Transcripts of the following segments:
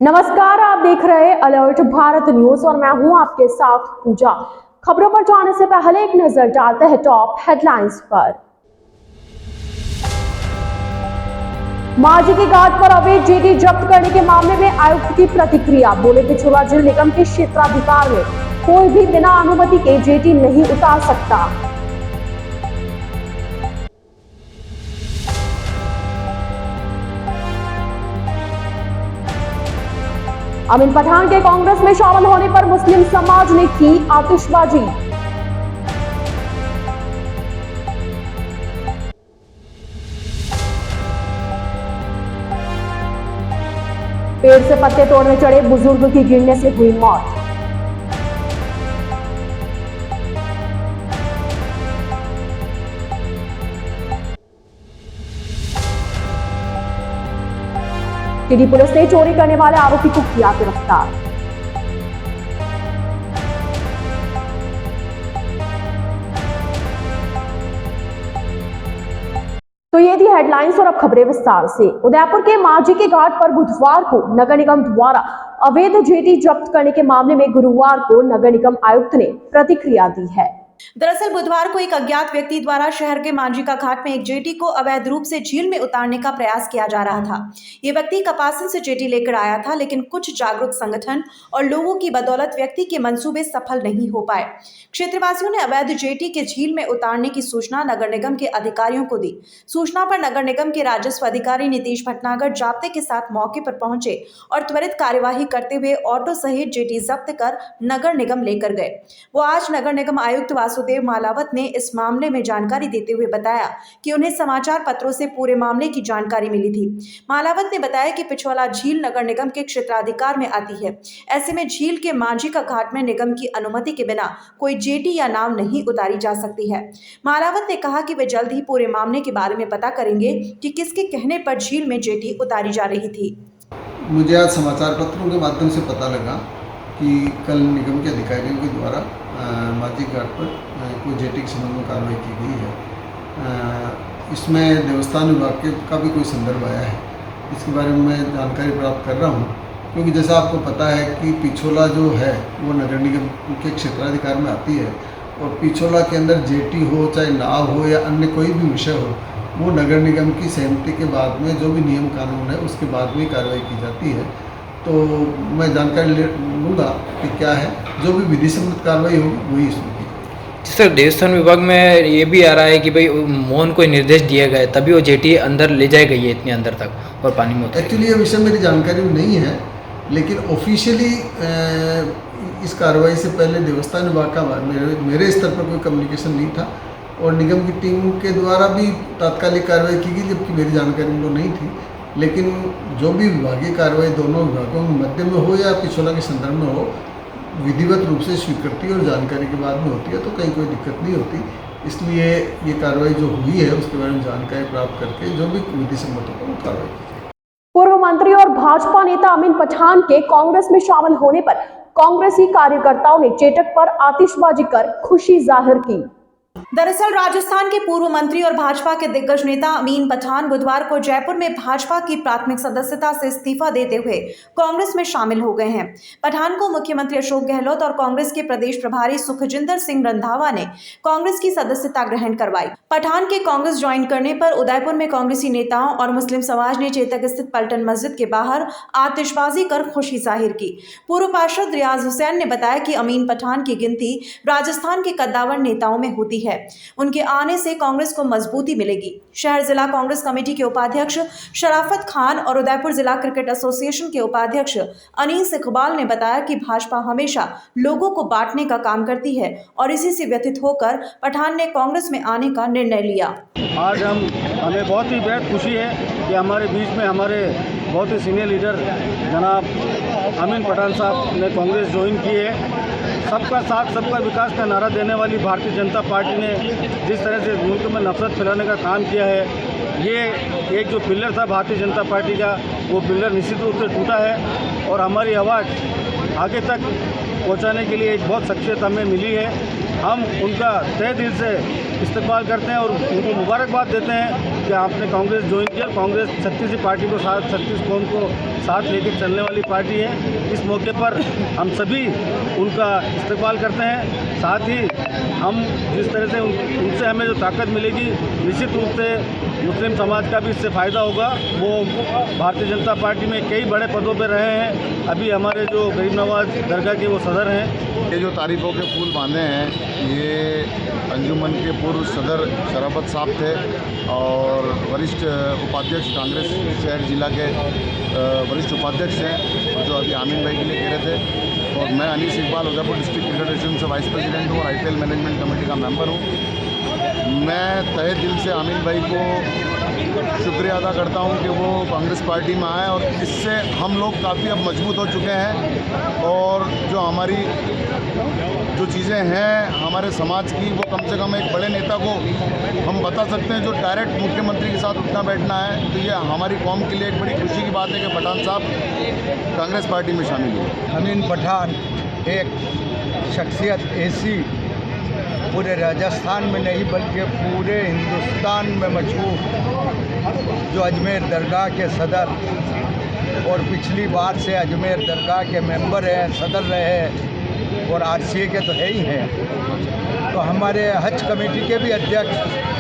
नमस्कार, आप देख रहे हैं अलर्ट भारत न्यूज और मैं हूं आपके साथ पूजा। खबरों पर जाने से पहले एक नजर डालते हैं टॉप हेडलाइंस पर। मांझी की घाट पर अवैध जेटी जब्त करने के मामले में आयुक्त की प्रतिक्रिया। बोले पिछोला जेल निगम के क्षेत्राधिकार में कोई भी बिना अनुमति के जेटी नहीं उतार सकता। अमीन पठान के कांग्रेस में शामिल होने पर मुस्लिम समाज ने की आतिशबाजी। पेड़ से पत्ते तोड़ने चढ़े बुजुर्ग की गिरने से हुई मौत। टिड्डी पुलिस ने चोरी करने वाले आरोपी को किया गिरफ्तार। तो ये थी हेडलाइंस और अब खबरें विस्तार से। उदयपुर के मांझी के घाट पर बुधवार को नगर निगम द्वारा अवैध जेटी जब्त करने के मामले में गुरुवार को नगर निगम आयुक्त ने प्रतिक्रिया दी है। दरअसल बुधवार को एक अज्ञात व्यक्ति द्वारा शहर के मांझी का घाट में एक जेटी को अवैध रूप से झील में उतारने का प्रयास किया जा रहा था। ये व्यक्ति कपासन से जेटी लेकर आया था, लेकिन कुछ जागरूक संगठन और लोगों की बदौलत व्यक्ति के मंसूबे सफल नहीं हो पाए। क्षेत्रवासियों ने अवैध जेटी के झील में उतारने की सूचना नगर निगम के अधिकारियों को दी। सूचना पर नगर निगम के राजस्व अधिकारी नीतीश भटनागर जाब्ते के साथ मौके पर पहुंचे और त्वरित कार्यवाही करते हुए ऑटो सहित जेटी जब्त कर नगर निगम लेकर गए। वो आज नगर निगम आयुक्त वासुदेव मालावत ने इस मामले में जानकारी देते हुए बताया कि उन्हें समाचार पत्रों से पूरे मामले की जानकारी मिली थी। मालावत ने बताया कि पिछवाला झील नगर निगम के क्षेत्राधिकार में आती है। ऐसे में झील के मांझी का घाट में निगम की अनुमति के बिना कोई जेटी या नाव नहीं उतारी जा सकती है। मालावत ने कहा कि वे जल्द ही पूरे मामले के बारे में पता करेंगे कि किसके कहने पर झील में जेटी उतारी जा रही थी। मुझे आज समाचार पत्रों के माध्यम से पता लगा कि कल निगम के अधिकारियों के द्वारा मांझी घाट पर कोई जेटी के संबंध में कार्रवाई की गई है। इसमें देवस्थान विभाग का भी कोई संदर्भ आया है। इसके बारे में मैं जानकारी प्राप्त कर रहा हूँ, क्योंकि जैसा आपको पता है कि पिछोला जो है वो नगर निगम के क्षेत्राधिकार में आती है और पिछोला के अंदर जेटी हो, चाहे नाव हो या अन्य कोई भी विषय हो, वो नगर निगम की सहमति के बाद में जो भी नियम कानून है उसके बाद में कार्रवाई की जाती है। तो मैं जानकारी लूँगा कि क्या है, जो भी विधि सम्मत कार्रवाई होगी वही इसमें की। सर, देवस्थान विभाग में ये भी आ रहा है कि भाई मोहन को निर्देश दिया गया है तभी वो जेटी अंदर ले जाई गई है इतने अंदर तक और पानी में उतर। एक्चुअली ये विषय मेरी जानकारी में नहीं है, लेकिन ऑफिशियली इस कार्रवाई से पहले देवस्थान विभाग का मेरे स्तर पर कोई कम्युनिकेशन नहीं था और निगम की टीम के द्वारा भी तात्कालिक कार्रवाई की गई, जबकि मेरी जानकारी में तो नहीं थी। लेकिन जो भी विभागीय कार्रवाई दोनों विभागों में मध्य में हो या पिछोला के संदर्भ में हो, विधिवत रूप से स्वीकृति और जानकारी के बाद में होती है, तो कहीं कोई दिक्कत नहीं होती। इसलिए ये कार्रवाई जो हुई है उसके बारे में जानकारी प्राप्त करके जो भी विधि सम्मत हो कार्रवाई की। पूर्व मंत्री और भाजपा नेता अमीन पठान के कांग्रेस में शामिल होने पर कांग्रेसी कार्यकर्ताओं ने चेटक पर आतिशबाजी कर खुशी जाहिर की। दरअसल राजस्थान के पूर्व मंत्री और भाजपा के दिग्गज नेता अमीन पठान बुधवार को जयपुर में भाजपा की प्राथमिक सदस्यता से इस्तीफा देते हुए कांग्रेस में शामिल हो गए हैं। पठान को मुख्यमंत्री अशोक गहलोत और कांग्रेस के प्रदेश प्रभारी सुखजिंदर सिंह रंधावा ने कांग्रेस की सदस्यता ग्रहण करवाई। पठान के कांग्रेस ज्वाइन करने पर उदयपुर में कांग्रेसी नेताओं और मुस्लिम समाज ने चेतक स्थित पलटन मस्जिद के बाहर आतिशबाजी कर खुशी जाहिर की। पूर्व पार्षद रियाज हुसैन ने बताया कि अमीन पठान की गिनती राजस्थान के कद्दावर नेताओं में होती है। उनके आने से कांग्रेस को मजबूती मिलेगी। शहर जिला कांग्रेस कमेटी के उपाध्यक्ष शराफत खान और उदयपुर जिला क्रिकेट एसोसिएशन के उपाध्यक्ष अनीस इकबाल ने बताया कि भाजपा हमेशा लोगों को बांटने का काम करती है और इसी से व्यथित होकर पठान ने कांग्रेस में आने का निर्णय लिया। आज हमें बहुत ही बेहद खुशी है कि हमारे बीच में हमारे बहुत ही सीनियर लीडर जनाब अमीन पठान साहब ने कांग्रेस ज्वाइन की है। सबका साथ सबका विकास का नारा देने वाली भारतीय जनता पार्टी ने जिस तरह से मुल्क में नफरत फैलाने का काम किया है, ये एक जो पिलर था भारतीय जनता पार्टी का, वो पिलर निश्चित रूप से टूटा है और हमारी आवाज़ आगे तक पहुंचाने के लिए एक बहुत शख्सियत हमें मिली है। हम उनका तहे दिल से इस्तकबाल करते हैं और उनको मुबारकबाद देते हैं कि आपने कांग्रेस ज्वाइन किया। कांग्रेस 36 पार्टी को साथ 36 कौम को साथ लेकर चलने वाली पार्टी है। इस मौके पर हम सभी उनका इस्तकबाल करते हैं। साथ ही हम जिस तरह से उनसे हमें जो ताकत मिलेगी, निश्चित रूप से मुस्लिम समाज का भी इससे फ़ायदा होगा। वो भारतीय जनता पार्टी में कई बड़े पदों पर रहे हैं। अभी हमारे जो गरीब नवाज दरगाह के वो सदर हैं। ये जो तारीफ़ों के फूल बांधे हैं, ये अंजुमन के पूर्व सदर शराफत साहब थे और वरिष्ठ उपाध्यक्ष कांग्रेस शहर जिला के वरिष्ठ उपाध्यक्ष हैं, और जो अभी आमीन भाई के लिए कह रहे थे। और मैं अनीस इकबाल उदयपुर डिस्ट्रिक्ट फेडरेशन से वाइस प्रेसिडेंट हूँ और IPL मैनेजमेंट कमेटी का मेंबर हूँ। मैं तहे दिल से आमीन भाई को शुक्रिया अदा करता हूं कि वो कांग्रेस पार्टी में आए, और इससे हम लोग काफ़ी अब मजबूत हो चुके हैं। और जो हमारी जो चीज़ें हैं हमारे समाज की, वो कम से कम एक बड़े नेता को हम बता सकते हैं जो डायरेक्ट मुख्यमंत्री के साथ उठना बैठना है। तो ये हमारी कौम के लिए एक बड़ी खुशी की बात है कि पठान साहब कांग्रेस पार्टी में शामिल हुए। अमीन पठान एक शख्सियत ऐसी पूरे राजस्थान में नहीं बल्कि पूरे हिंदुस्तान में मशहूर, जो अजमेर दरगाह के सदर और पिछली बार से अजमेर दरगाह के मेंबर हैं, सदर रहे और RCA के तो है ही हैं। तो हमारे हज कमेटी के भी अध्यक्ष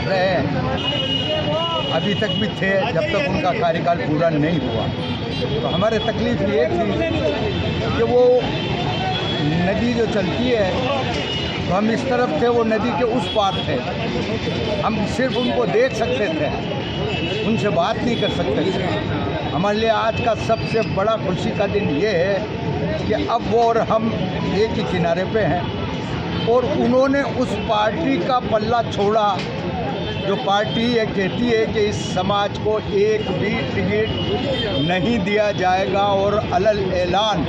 रहे, अभी तक भी थे जब तक उनका कार्यकाल पूरा नहीं हुआ। तो हमारे तकलीफ़ ये थी कि वो नदी जो चलती है, तो हम इस तरफ थे, वो नदी के उस पार थे। हम सिर्फ उनको देख सकते थे, उनसे बात नहीं कर सकते थे। हमारे लिए आज का सबसे बड़ा खुशी का दिन ये है कि अब वो और हम एक ही किनारे पे हैं, और उन्होंने उस पार्टी का पल्ला छोड़ा जो पार्टी ये कहती है कि इस समाज को एक भी टिकट नहीं दिया जाएगा, और अलल ऐलान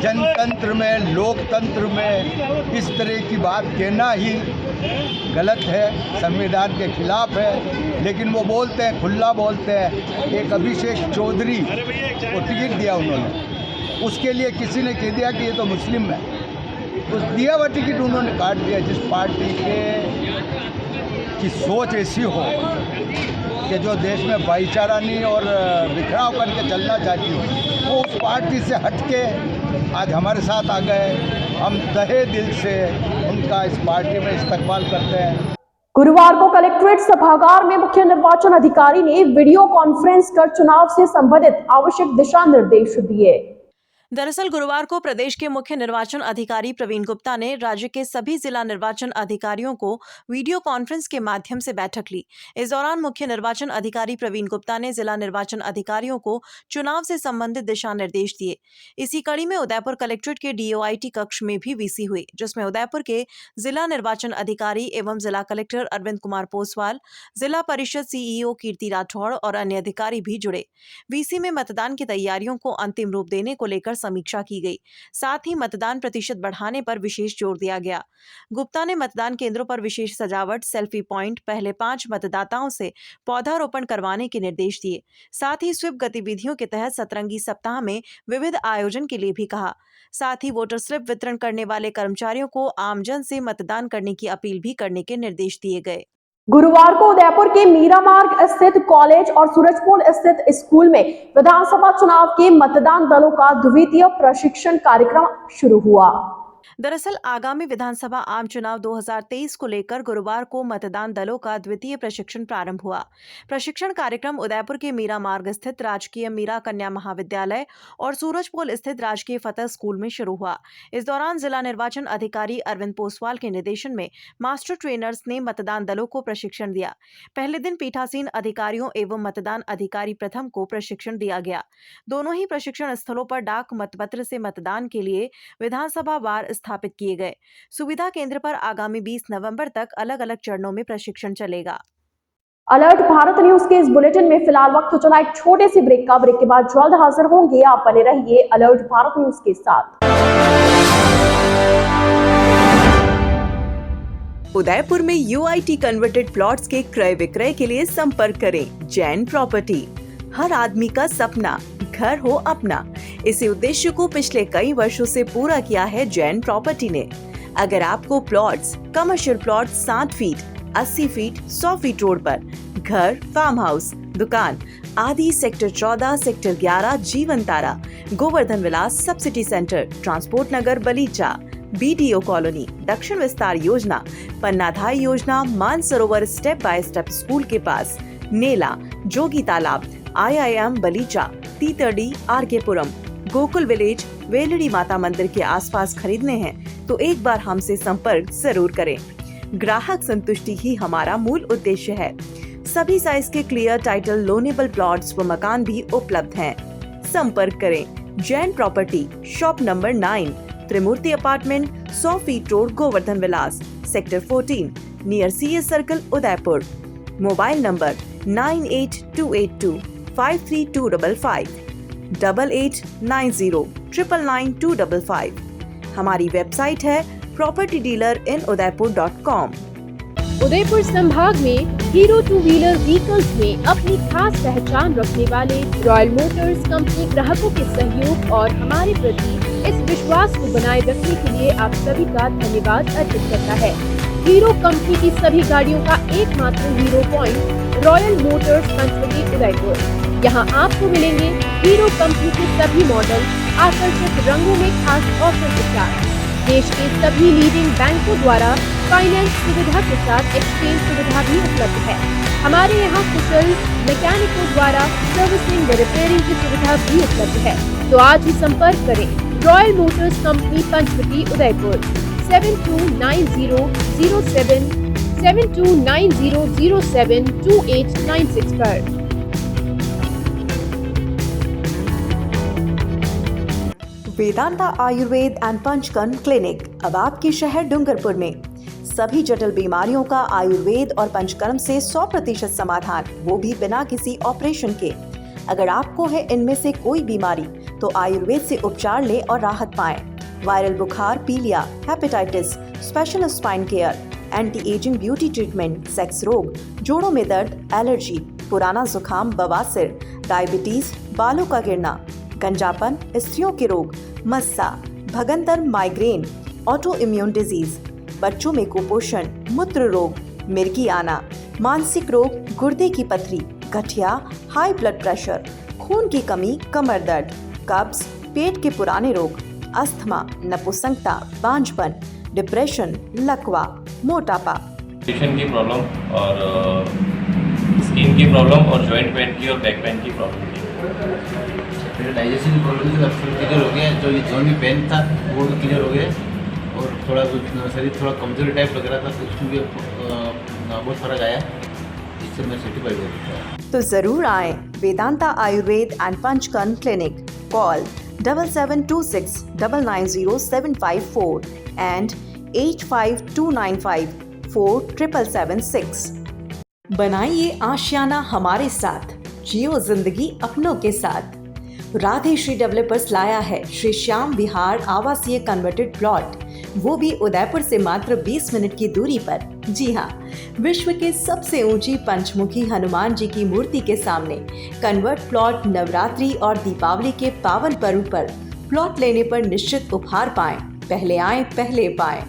जनतंत्र में, लोकतंत्र में इस तरह की बात कहना ही गलत है, संविधान के खिलाफ है। लेकिन वो बोलते हैं, खुला बोलते हैं। एक अभिषेक चौधरी को टिकट दिया उन्होंने, उसके लिए किसी ने कह दिया कि ये तो मुस्लिम है, उस दिया हुआ टिकट उन्होंने काट दिया। जिस पार्टी की सोच ऐसी हो कि जो देश में भाईचारा नहीं और बिखराव करके चलना चाहती हो, वो उस पार्टी से हटके आज हमारे साथ आ गए। हम तहे दिल से उनका इस पार्टी में इस्तकबाल करते हैं। गुरुवार को कलेक्ट्रेट सभागार में मुख्य निर्वाचन अधिकारी ने वीडियो कॉन्फ्रेंस कर चुनाव से संबंधित आवश्यक दिशा निर्देश दिए। दरअसल गुरुवार को प्रदेश के मुख्य निर्वाचन अधिकारी प्रवीण गुप्ता ने राज्य के सभी जिला निर्वाचन अधिकारियों को वीडियो कॉन्फ्रेंस के माध्यम से बैठक ली। इस दौरान मुख्य निर्वाचन अधिकारी प्रवीण गुप्ता ने जिला निर्वाचन अधिकारियों को चुनाव से संबंधित दिशा निर्देश दिए। इसी कड़ी में उदयपुर कलेक्ट्रेट के DOIT कक्ष में भी VC हुई, जिसमें उदयपुर के जिला निर्वाचन अधिकारी एवं जिला कलेक्टर अरविंद कुमार पोसवाल, जिला परिषद CEO कीर्ति राठौड़ और अन्य अधिकारी भी जुड़े। VC में मतदान की तैयारियों को अंतिम रूप देने को लेकर समीक्षा की गई। साथ ही मतदान प्रतिशत बढ़ाने पर विशेष जोर दिया गया। गुप्ता ने मतदान केंद्रों पर विशेष सजावट, सेल्फी पॉइंट, पहले 5 मतदाताओं से पौधारोपण करवाने के निर्देश दिए। साथ ही स्वीप गतिविधियों के तहत सतरंगी सप्ताह में विविध आयोजन के लिए भी कहा। साथ ही वोटर स्लिप वितरण करने वाले कर्मचारियों को आमजन से मतदान करने की अपील भी करने के निर्देश दिए गए। गुरुवार को उदयपुर के मीरा मार्ग स्थित कॉलेज और सूरजपुर स्थित स्कूल में विधानसभा चुनाव के मतदान दलों का द्वितीय प्रशिक्षण कार्यक्रम शुरू हुआ। दरअसल आगामी विधानसभा आम चुनाव 2023 को लेकर गुरुवार को मतदान दलों का द्वितीय प्रशिक्षण प्रारंभ हुआ। प्रशिक्षण कार्यक्रम उदयपुर के मीरा मार्ग स्थित राजकीय मीरा कन्या महाविद्यालय और सूरजपोल स्थित राजकीय फतेह स्कूल में शुरू हुआ। इस दौरान जिला निर्वाचन अधिकारी अरविंद पोसवाल के निर्देशन में मास्टर ट्रेनर्स ने मतदान दलों को प्रशिक्षण दिया। पहले दिन पीठासीन अधिकारियों एवं मतदान अधिकारी प्रथम को प्रशिक्षण दिया गया। दोनों ही प्रशिक्षण स्थलों पर डाक मतपत्र से मतदान के लिए विधानसभा वार स्थापित किए गए। सुविधा केंद्र पर आगामी 20 नवंबर तक अलग अलग चरणों में प्रशिक्षण चलेगा। अलर्ट भारत न्यूज के इस बुलेटिन में फिलहाल वक्त हो चला एक छोटे से ब्रेक का। ब्रेक के बाद जल्द हाजिर होंगे। आप बने रहिए अलर्ट भारत न्यूज के साथ। उदयपुर में UIT कन्वर्टेड प्लॉट्स के क्रय विक्रय के लिए संपर्क करें जैन प्रॉपर्टी। हर आदमी का सपना घर हो अपना। इसी उद्देश्य को पिछले कई वर्षों से पूरा किया है जैन प्रॉपर्टी ने। अगर आपको plots, commercial plot 60 feet, 80 feet, 100 feet road पर घर, फार्म हाउस, दुकान आदि सेक्टर 14, सेक्टर 11, जीवन तारा, गोवर्धन विलास, सब सिटी सेंटर, ट्रांसपोर्ट नगर बलीचा, BDO कॉलोनी, दक्षिण विस्तार योजना, पन्नाधाई योजना, Mansarovar step by step school के पास, नेला, जोगी तालाब, IIM बलीचा, तीतरडी, RK पुरम, गोकुल विलेज, वेलड़ी माता मंदिर के आसपास खरीदने हैं तो एक बार हमसे संपर्क जरूर करें। ग्राहक संतुष्टि ही हमारा मूल उद्देश्य है। सभी साइज के क्लियर टाइटल लोनेबल प्लॉट्स व मकान भी उपलब्ध हैं। संपर्क करें Jain property, shop number 9, Trimurti apartment, 100 feet road, Govardhan Vilas, sector 14, near CS circle, Udaipur. Mobile number 9828253255, 8890999255। हमारी वेबसाइट है propertydealerinudaypur.com। उदयपुर संभाग में हीरो 2 व्हीलर व्हीकल्स में अपनी खास पहचान रखने वाले रॉयल मोटर्स कंपनी ग्राहकों के सहयोग और हमारे प्रति इस विश्वास को बनाए रखने के लिए आप सभी का धन्यवाद अर्पित करता है। हीरो कंपनी की सभी गाड़ियों का एकमात्र Hero Point Royal Motors Panchvati Udaipur. यहाँ आपको मिलेंगे हीरो कंपनी के सभी मॉडल आकर्षक रंगों में खास ऑफर के साथ। देश के सभी लीडिंग बैंकों द्वारा फाइनेंस सुविधा के साथ एक्सचेंज सुविधा भी उपलब्ध है। हमारे यहाँ कुशल मैकेनिकों द्वारा सर्विसिंग व रिपेयरिंग की सुविधा भी उपलब्ध है। तो आज ही संपर्क करें Royal Motors company Panchvati Udaipur 7290072896 पर। वेदांता आयुर्वेद एंड पंचकर्म क्लिनिक अब आपके शहर डूंगरपुर में। सभी जटिल बीमारियों का आयुर्वेद और पंचकर्म से 100% समाधान, वो भी बिना किसी ऑपरेशन के। अगर आपको है इनमें से कोई बीमारी तो आयुर्वेद से उपचार लें और राहत पाएं। वायरल बुखार, पीलिया, hepatitis, special spine care, anti ageing beauty treatment, sex रोग, जोड़ों में दर्द, एलर्जी, पुराना जुकाम, बवासीर, डायबिटीज, बालों का गिरना, गंजापन, स्त्रियों के रोग, मस्सा, भगंदर, माइग्रेन, ऑटो इम्यून डिजीज, बच्चों में कुपोषण, मूत्र रोग, मिर्गी आना, मानसिक रोग, गुर्दे की पथरी, गठिया, हाई ब्लड प्रेशर, खून की कमी, कमर दर्द, कब्ज, पेट के पुराने रोग, अस्थमा, नपुंसकता, बांझपन, डिप्रेशन, लकवा, मोटापा, न्यूट्रिशन की प्रॉब्लम और स्किन की प्रॉब्लम और जॉइंट पेन की और बैक पेन की प्रॉब्लम थी। मेरे डाइजेशन की प्रॉब्लम से सब क्लियर हो गया। जो ये जॉइंट में पेन था वो भी क्लियर हो गया और थोड़ा कुछ शरीर थोड़ा कमजोरी टाइप लग रहा था तो उसमें भी बहुत फर्क आया। इससे मैं सेटिस्फाइड हो गया। तो जरूर आए Vedanta Ayurveda and Panchakarma clinic. Call 7726990754 and 8529547776। बनाइए आशियाना हमारे साथ, जियो जिंदगी अपनों के साथ। राधे श्री डेवलपर्स लाया है श्री श्याम विहार आवासीय कन्वर्टेड प्लॉट, वो भी उदयपुर से मात्र 20 मिनट की दूरी पर। जी हाँ, विश्व के सबसे ऊंची पंचमुखी हनुमान जी की मूर्ति के सामने कन्वर्ट प्लॉट नवरात्रि और दीपावली के पावन पर्व पर प्लॉट लेने पर निश्चित उपहार पाएं। पहले आएं पहले पाएं।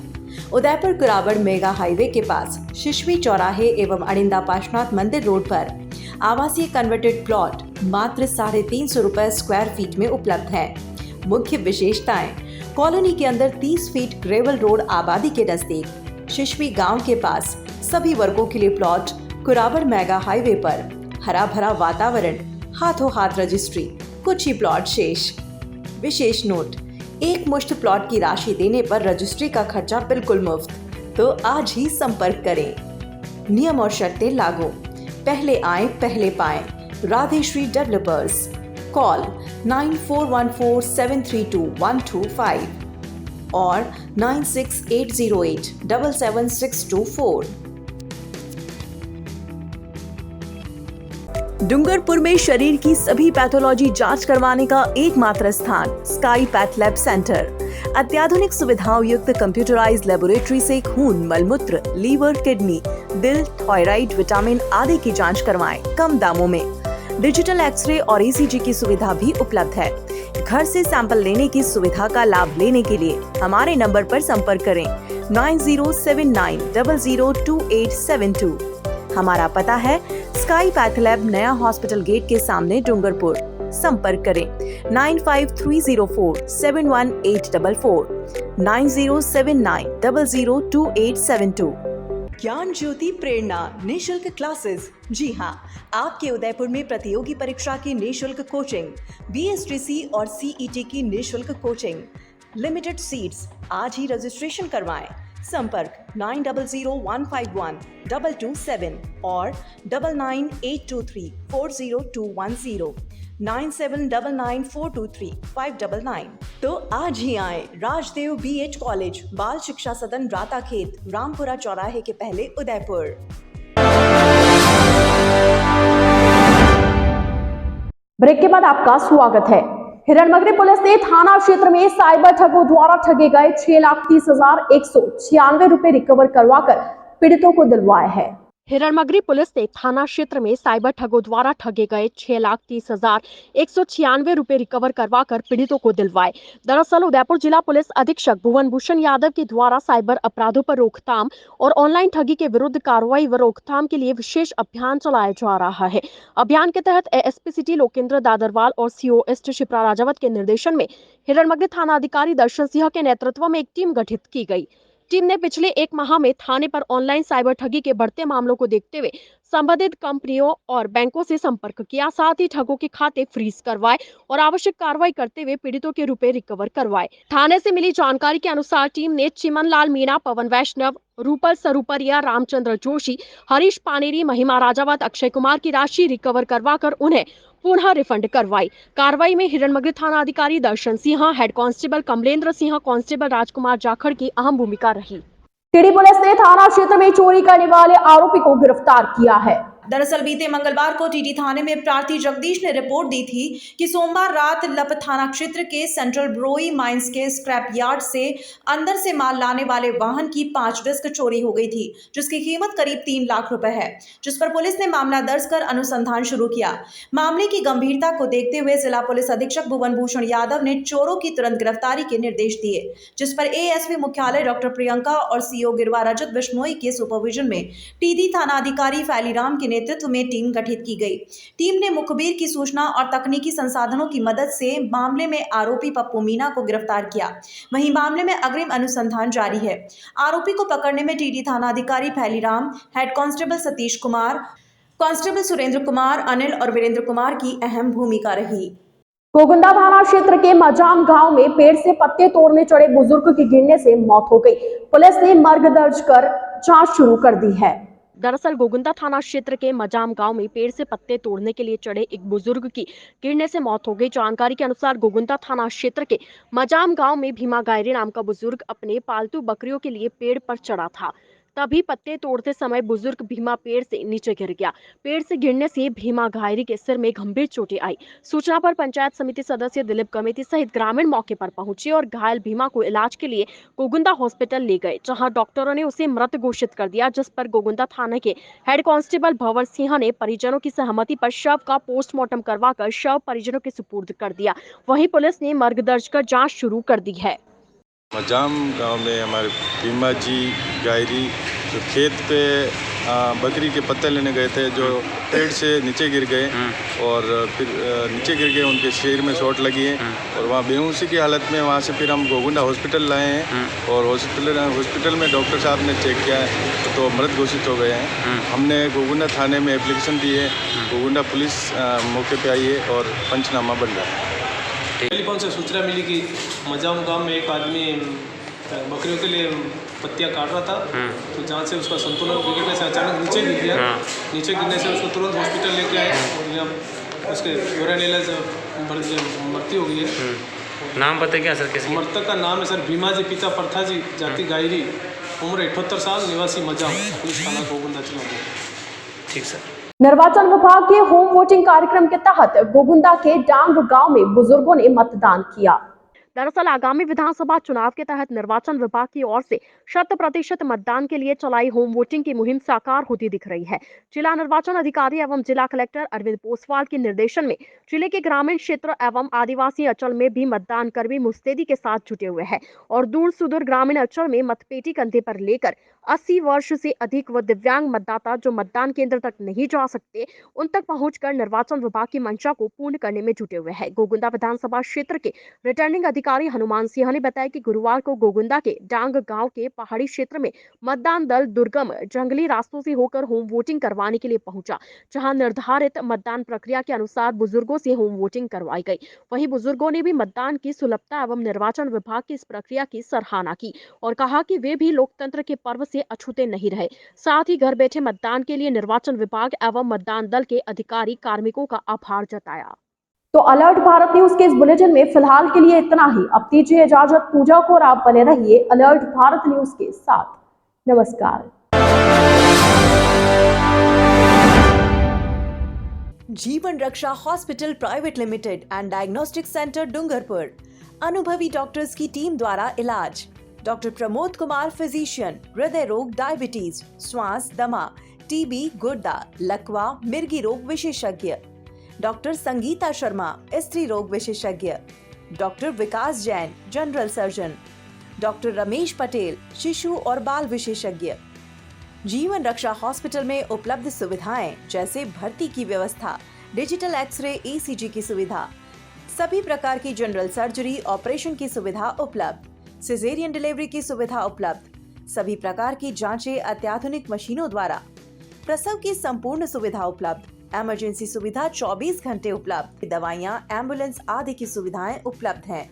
उदयपुर कुराबड़ मेगा हाईवे के पास शिशवी चौराहे एवं अड़िंदा पाशनाथ मंदिर रोड पर आवासीय कन्वर्टेड प्लॉट मात्र 350 रुपए स्क्वायर फीट में उपलब्ध है। मुख्य विशेषताएं: कॉलोनी के अंदर 30 फीट ग्रेवल रोड आबादी के नजदीक, शिशवी गांव के पास, सभी वर्गों के लिए प्लॉट, कुराबड़ मेगा हाईवे पर, हरा भरा वातावरण, हाथों हाथ रजिस्ट्री, कुछ ही प्लॉट शेष। विशेष नोट: एक मुश्त प्लॉट की राशि देने पर रजिस्ट्री का खर्चा बिल्कुल मुफ्त। तो आज ही संपर्क करें। नियम और शर्तें लागू। पहले आएं पहले पाएं। राधे श्री डेवलपर्स। कॉल 9414732125 और 9680877624। डूंगरपुर में शरीर की सभी पैथोलॉजी जांच करवाने का एकमात्र स्थान स्काई पैथ लैब सेंटर। अत्याधुनिक सुविधाओं युक्त कंप्यूटराइज्ड लेबोरेटरी से खून, मलमूत्र, लीवर, किडनी, दिल, थायराइड, विटामिन आदि की जांच करवाएं कम दामों में। डिजिटल एक्सरे और ECG की सुविधा भी उपलब्ध है। घर से सैंपल लेने की सुविधा का लाभ लेने के लिए हमारे नंबर पर संपर्क करें 9079002872। हमारा पता है स्काई पैथलैब नया हॉस्पिटल गेट के सामने डूंगरपुर। संपर्क करें 9530471844 9079002872। ज्ञान ज्योति प्रेरणा निशुल्क क्लासेस। जी हाँ, आपके उदयपुर में प्रतियोगी परीक्षा की निशुल्क कोचिंग, BSTC और CET की निशुल्क कोचिंग, लिमिटेड सीट्स। आज ही रजिस्ट्रेशन करवाएं। संपर्क 9001512227 और 9982340210 9799423599। तो आज ही आए राजदेव BH कॉलेज, बाल शिक्षा सदन, राता खेत, रामपुरा चौराहे के पहले, उदयपुर। ब्रेक के बाद आपका स्वागत है। हिरणमगरी पुलिस ने थाना क्षेत्र में साइबर ठगों द्वारा ठगे गए 6,30,196 रुपए रिकवर करवाकर पीड़ितों को दिलवाए हैं। हिरणमगरी पुलिस ने थाना क्षेत्र में साइबर ठगों द्वारा ठगे गए 6,30,196 रुपए रिकवर करवाकर पीड़ितों को दिलवाए। दरअसल उदयपुर जिला पुलिस अधीक्षक भुवन भूषण यादव के द्वारा साइबर अपराधों पर रोकथाम और ऑनलाइन ठगी के विरुद्ध कार्रवाई व रोकथाम के लिए विशेष अभियान चलाया जा रहा है। अभियान के तहत ASP सिटी लोकेंद्र दादरवाल और CO ईस्ट शिप्रा राजावत के निर्देशन में हिरणमगरी थाना अधिकारी दर्शन सिंह के नेतृत्व में एक टीम गठित की गई। टीम ने पिछले 1 माह में थाने पर ऑनलाइन साइबर ठगी के बढ़ते मामलों को देखते हुए संबंधित कंपनियों और बैंकों से संपर्क किया, साथ ही ठगों के खाते फ्रीज करवाए और आवश्यक कार्रवाई करते हुए पीड़ितों के रुपए रिकवर करवाए। थाने से मिली जानकारी के अनुसार टीम ने चिमन लाल मीणा, पवन वैष्णव, रूपल सरूपरिया, रामचंद्र जोशी, हरीश पानेरी, महिमा राजावत, अक्षय कुमार की राशि रिकवर करवाकर उन्हें पुनः रिफंड करवाई। कार्रवाई में हिरणमगरी थाना अधिकारी Darshan Singh, head constable Kamlendra Singh, constable Rajkumar Jakhar की अहम भूमिका रही। टीडी पुलिस ने थाना क्षेत्र में चोरी करने वाले आरोपी को गिरफ्तार किया है। दरअसल बीते मंगलवार को टीडी थाने में प्रार्थी जगदीश ने रिपोर्ट दी थी कि सोमवार रात लप थाना क्षेत्र के सेंट्रल ब्रोई माइंस के स्क्रैप यार्ड से अंदर से माल लाने वाले वाहन की 5 डिस्क चोरी हो गई थी, जिसकी कीमत करीब 3 लाख रुपए है, जिस पर पुलिस ने मामला दर्ज कर अनुसंधान शुरू किया। मामले की गंभीरता को देखते हुए जिला पुलिस अधीक्षक भुवन भूषण यादव ने चोरों की तुरंत गिरफ्तारी के निर्देश दिए, जिस पर ASP मुख्यालय डॉक्टर प्रियंका और CO गिरवा रजत बिश्नोई के सुपरविजन में टीडी थाना अधिकारी फैलीराम के नेतृत्व में टीम गठित की गई। टीम ने मुखबिर की सूचना और तकनीकी संसाधनों की मदद से मामले में आरोपी पप्पू मीणा को गिरफ्तार किया। वहीं मामले में अग्रिम अनुसंधान जारी है। आरोपी को पकड़ने में टीडी थाना अधिकारी Phailiram, head constable Satish Kumar, constable Surendra Kumar, Anil और वीरेंद्र कुमार की अहम भूमिका रही। गोगुंदा थाना क्षेत्र के मजाम गांव में पेड़ से पत्ते तोड़ने चढ़े बुजुर्ग की गिरने से मौत हो गई। पुलिस ने मर्ग दर्ज कर जांच शुरू कर दी है। दरअसल गोगुंदा थाना क्षेत्र के मजाम गांव में पेड़ से पत्ते तोड़ने के लिए चढ़े एक बुजुर्ग की गिरने से मौत हो गई। जानकारी के अनुसार गोगुंदा थाना क्षेत्र के मजाम गांव में भीमा गायरी नाम का बुजुर्ग अपने पालतू बकरियों के लिए पेड़ पर चढ़ा था। तभी पत्ते तोड़ते समय बुजुर्ग भीमा पेड़ से नीचे गिर गया। पेड़ से गिरने से भीमा घायरी के सिर में गंभीर चोटें आई। सूचना पर पंचायत समिति सदस्य दिलीप कमेटी सहित ग्रामीण मौके पर पहुंचे और घायल भीमा को इलाज के लिए गोगुंदा हॉस्पिटल ले गए, जहां डॉक्टरों ने उसे मृत घोषित कर दिया, जिस पर गोगुंदा थाने के हेड कांस्टेबल भंवर सिंह ने परिजनों की सहमति पर शव का पोस्टमार्टम करवाकर शव परिजनों के सुपुर्द कर दिया। वहीं पुलिस ने मर्ग दर्ज कर जाँच शुरू कर दी है। मजाम गांव में हमारे भीमा जी गायरी जो खेत पे बकरी के पत्ते लेने गए थे, जो पेड़ से नीचे गिर गए और फिर नीचे गिर गए, उनके शरीर में चोट लगी है और वहाँ बेहोशी की हालत में वहाँ से फिर हम गोगुंडा हॉस्पिटल लाए हैं और हॉस्पिटल में डॉक्टर साहब ने चेक किया है तो मृत घोषित हो गए हैं। हमने गोगुंडा थाने में एप्लीकेशन दी है, गोगुंडा पुलिस मौके पर आई है और पंचनामा बन रहा है। टेलीफोन से सूचना मिली कि मजाम गांव में एक आदमी बकरियों के लिए पत्तियां काट रहा था, तो जहाँ से उसका संतुलन बिगड़ने से अचानक नीचे गिर गया। नीचे गिरने से उसको तुरंत हॉस्पिटल लेके आए और यहाँ उसके यूरिन इलाज मृत्यु हो गई है। नाम पता क्या सर? किसी मृतक का नाम है सर भीमा जी, पिता प्रथा जी, जाति गायरी, उम्र 78 साल, निवासी मजाम, पुलिस थाना गोगुंदा जिला। ठीक सर। निर्वाचन विभाग के होम वोटिंग कार्यक्रम के तहत गोगुंदा के डांग गांव में बुजुर्गों ने मतदान किया। दरअसल आगामी विधानसभा चुनाव के तहत निर्वाचन विभाग की ओर से 100% मतदान के लिए चलाई होम वोटिंग की मुहिम साकार होती दिख रही है। जिला निर्वाचन अधिकारी एवं जिला कलेक्टर अरविंद पोसवाल के निर्देशन में जिले के ग्रामीण क्षेत्र एवं आदिवासी अंचल में भी मतदान कर्मी मुस्तैदी के साथ जुटे हुए हैं और दूर सुदूर ग्रामीण अंचल में मतपेटी कंधे पर लेकर 80 वर्ष से अधिक व दिव्यांग मतदाता जो मतदान केंद्र तक नहीं जा सकते उन तक पहुंचकर निर्वाचन विभाग की मंशा को पूर्ण करने में जुटे हुए हैं। गोगुंदा विधानसभा क्षेत्र के रिटर्निंग अधिकारी हनुमान सिंह ने बताया कि गुरुवार को गोगुंदा के डांग गांव के पहाड़ी क्षेत्र में मतदान दल दुर्गम जंगली रास्तों से होकर होम वोटिंग करवाने के लिए पहुंचा, जहां निर्धारित मतदान प्रक्रिया के अनुसार बुजुर्गों से होम वोटिंग करवाई गई। वहीं बुजुर्गों ने भी मतदान की सुलभता एवं निर्वाचन विभाग की इस प्रक्रिया की सराहना की और कहा कि वे भी लोकतंत्र के पर्व से अछूते नहीं रहे। साथ ही घर बैठे मतदान के लिए निर्वाचन विभाग एवं मतदान दल के अधिकारी कार्मिकों का आभार जताया। तो अलर्ट भारत न्यूज के इस बुलेटिन में फिलहाल के लिए इतना ही। अब दीजिए इजाजत पूजा को और आप बने रहिए अलर्ट भारत न्यूज के साथ। नमस्कार। Jeevan Raksha hospital private limited and diagnostic centre Dungarpur, अनुभवी डॉक्टर्स की टीम द्वारा इलाज। डॉक्टर प्रमोद कुमार फिजिशियन, हृदय रोग, डायबिटीज, श्वास, दमा, टीबी, गुर्दा, लकवा, मिर्गी रोग विशेषज्ञ। डॉक्टर संगीता शर्मा, स्त्री रोग विशेषज्ञ। Doctor Vikas Jain, general surgeon. Doctor Ramesh Patel, शिशु और बाल विशेषज्ञ। जीवन रक्षा हॉस्पिटल में उपलब्ध सुविधाएं जैसे भर्ती की व्यवस्था, डिजिटल एक्सरे, ECG की सुविधा, सभी प्रकार की जनरल सर्जरी ऑपरेशन की सुविधा उपलब्ध, सिजेरियन डिलीवरी की सुविधा उपलब्ध, सभी प्रकार की जांचें अत्याधुनिक मशीनों द्वारा, प्रसव की संपूर्ण सुविधा उपलब्ध, इमरजेंसी सुविधा 24 घंटे उपलब्ध, दवाइयां, एम्बुलेंस आदि की सुविधाएं उपलब्ध हैं।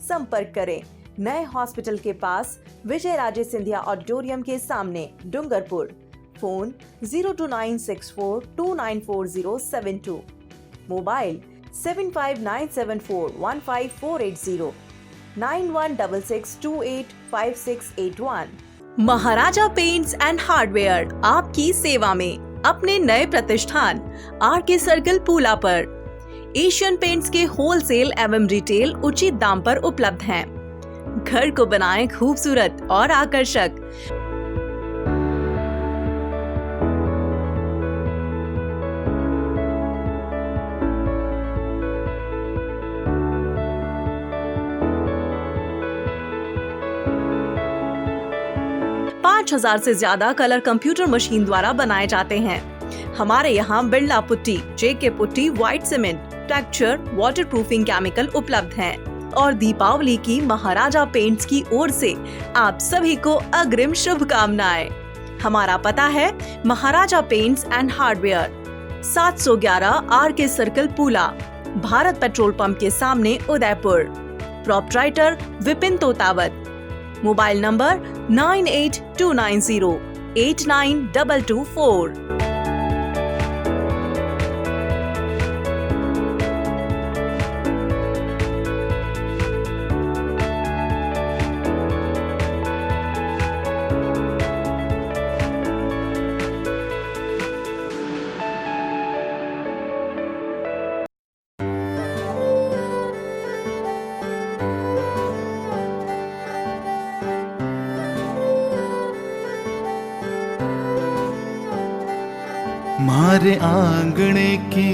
संपर्क करें नए हॉस्पिटल के पास विजय राजे सिंधिया ऑडिटोरियम के सामने, Dungarpur. Phone 02964294072, mobile 7597415480, 9166285681। Maharaja paints and hardware आपकी सेवा में अपने नए प्रतिष्ठान RK सर्कल पूला पर एशियन पेंट्स के होलसेल एवं रिटेल उचित दाम पर उपलब्ध हैं। घर को बनाएं खूबसूरत और आकर्षक। हजार से ज्यादा कलर कंप्यूटर मशीन द्वारा बनाए जाते हैं। हमारे यहाँ Birla putty, JK putty, white cement, texture, waterproofing chemical उपलब्ध हैं। और दीपावली की महाराजा पेंट्स की ओर से आप सभी को अग्रिम शुभकामनाएं। हमारा पता है Maharaja paints and hardware, 711 RK circle Pula, Bharat petrol pump के सामने, Udaipur. Proprietor Vipin Totawat. Mobile number 9829089224। मारे आंगणे की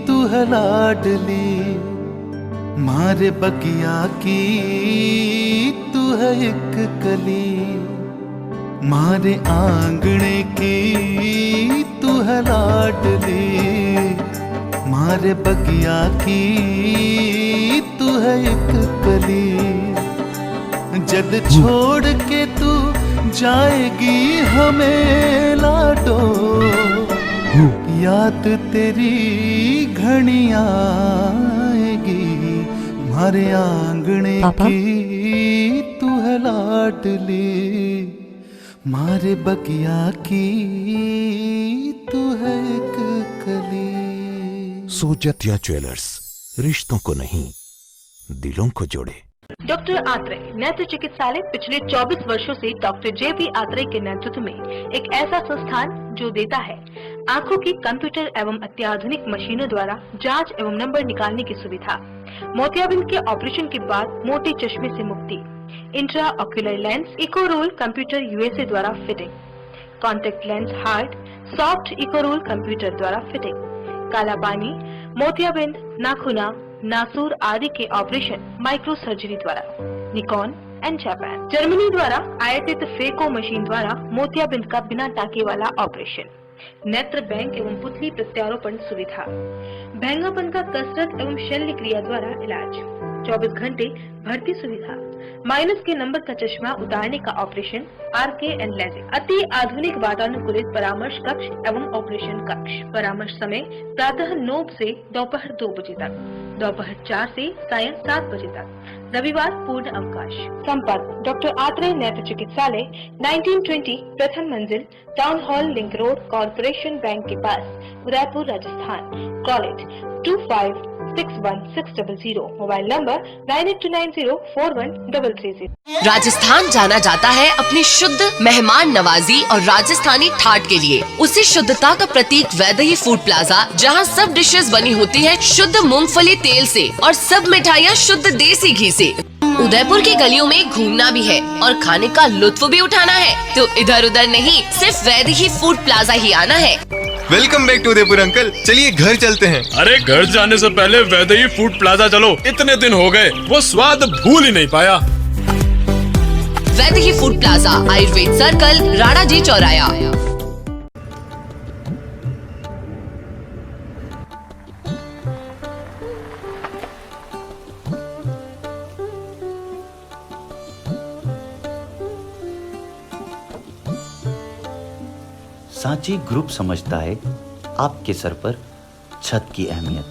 तू है लाडली, मारे बगिया की तू है एक कली। मारे आंगणे की तू है लाडली, मारे बगिया की तू है एक कली। जद छोड़ के तू जाएगी हमें लाडो, याद तेरी घनी आएगी। मारे आंगणे की तू है लाडली, मारे बगिया की तू है एक कली। सोजतिया ज्वेलर्स, रिश्तों को नहीं दिलों को जोड़े। डॉक्टर आत्रेय नेत्र चिकित्सालय पिछले 24 वर्षों से डॉक्टर JP आत्रेय के नेतृत्व में एक ऐसा संस्थान जो देता है आंखों की कंप्यूटर एवं अत्याधुनिक मशीनों द्वारा जांच एवं नंबर निकालने की सुविधा। मोतियाबिंद के ऑपरेशन के बाद मोटे चश्मे से मुक्ति, इंट्रा ऑक्यूलर लेंस इको रोल कंप्यूटर यूएसए द्वारा fitting, contact lens hard soft इको रोल कंप्यूटर द्वारा फिटिंग, काला पानी, मोतियाबिंद, नाखूना, नासूर आदि के ऑपरेशन माइक्रो सर्जरी द्वारा, निकॉन एंड जापान, जर्मनी द्वारा आयातित फेको मशीन द्वारा मोतियाबिंद का बिना टाके वाला ऑपरेशन, नेत्र बैंक एवं पुतली प्रत्यारोपण सुविधा, भैंगापन का कसरत एवं शल्य क्रिया द्वारा इलाज, 24 घंटे भर्ती सुविधा, माइनस के नंबर का चश्मा उतारने का ऑपरेशन, RK एंड लेजिक, अति आधुनिक वातानुकूलित परामर्श कक्ष एवं ऑपरेशन कक्ष, परामर्श समय प्रातः 9 से दोपहर 2 बजे तक, दोपहर 4 से सायं 7 बजे तक, रविवार पूर्ण अवकाश। संपर्क डॉक्टर आत्रेय नेत्र चिकित्सालय 1920 प्रथम मंजिल, town hall, link road, corporation bank के पास, Udaipur, Rajasthan. Call it 25616000, mobile number 9829041330। Rajasthan जाना जाता है अपनी शुद्ध मेहमान नवाजी और राजस्थानी ठाट के लिए। उसी शुद्धता का प्रतीक वैदेही फूड प्लाजा, जहां सब डिशेस बनी होती है शुद्ध मूंगफली तेल से और सब मिठाइयाँ शुद्ध देसी घी से। उदयपुर की गलियों में घूमना भी है और खाने का लुत्फ भी उठाना है तो इधर उधर नहीं, सिर्फ वैदेही फूड प्लाजा ही आना है। Welcome back to Udaipur uncle, चलिए घर चलते हैं। अरे घर जाने से पहले वैदेही फूड प्लाजा चलो, इतने दिन हो गए वो स्वाद भूल ही नहीं पाया। Vaidehi food plaza, Ayurveda circle, Rana ji चौराया। सांची ग्रुप समझता है आपके सर पर छत की अहमियत।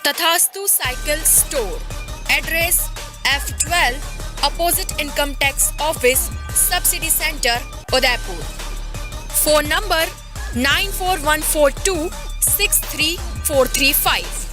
Tathastu cycle store, address F12 opposite income tax office, subsidy centre, Udaipur. Phone number 9414263435।